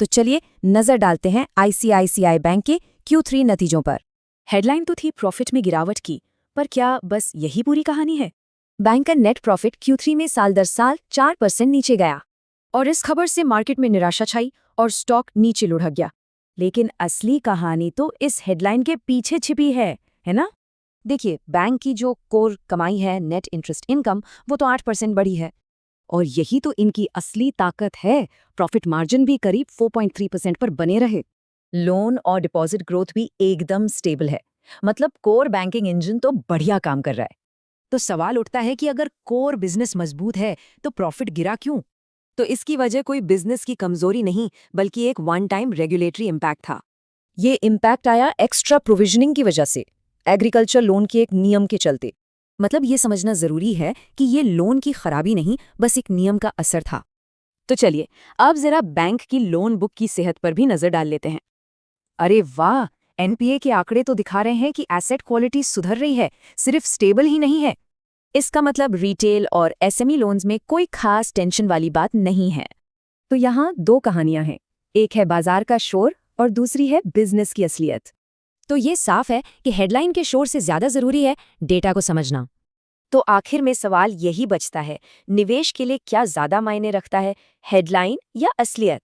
तो चलिए नजर डालते हैं आईसीआईसीआई बैंक के Q3 नतीजों पर। हेडलाइन तो थी प्रॉफिट में गिरावट की, पर क्या बस यही पूरी कहानी है? बैंक का नेट प्रॉफिट Q3 में साल दर साल 4% नीचे गया। और इस खबर से मार्केट में निराशा छाई और स्टॉक नीचे लुढ़क गया। लेकिन असली कहानी तो इस हेडलाइन के पीछे छिपी है ना? देखिए, बैंक की जो कोर कमाई है, नेट इंटरेस्ट इनकम, वो तो 8% बढ़ी है। और यही तो इनकी असली ताकत है। प्रॉफिट मार्जिन भी करीब 4.3% पर बने रहे। लोन और डिपॉजिट ग्रोथ भी एकदम स्टेबल है। मतलब कोर बैंकिंग इंजन तो बढ़िया काम कर रहा है। तो सवाल उठता है कि अगर कोर बिजनेस मजबूत है तो प्रॉफिट गिरा क्यों? तो इसकी वजह कोई बिजनेस की कमजोरी नहीं, बल्कि एक वन टाइम रेगुलेटरी इम्पैक्ट था। ये इम्पैक्ट आया एक्स्ट्रा प्रोविजनिंग की वजह से, एग्रीकल्चर लोन के एक नियम के चलते। मतलब ये समझना जरूरी है कि ये लोन की खराबी नहीं, बस एक नियम का असर था। तो चलिए अब जरा बैंक की लोन बुक की सेहत पर भी नजर डाल लेते हैं। अरे वाह, एनपीए के आंकड़े तो दिखा रहे हैं कि एसेट क्वालिटी सुधर रही है, सिर्फ स्टेबल ही नहीं है। इसका मतलब रिटेल और एसएमई लोन्स में कोई खास टेंशन वाली बात नहीं है। तो यहाँ दो कहानियां हैं, एक है बाजार का शोर और दूसरी है बिजनेस की असलियत। तो ये साफ है कि हेडलाइन के शोर से ज्यादा जरूरी है डेटा को समझना। तो आखिर में सवाल यही बचता है, निवेश के लिए क्या ज्यादा मायने रखता है, हेडलाइन या असलियत?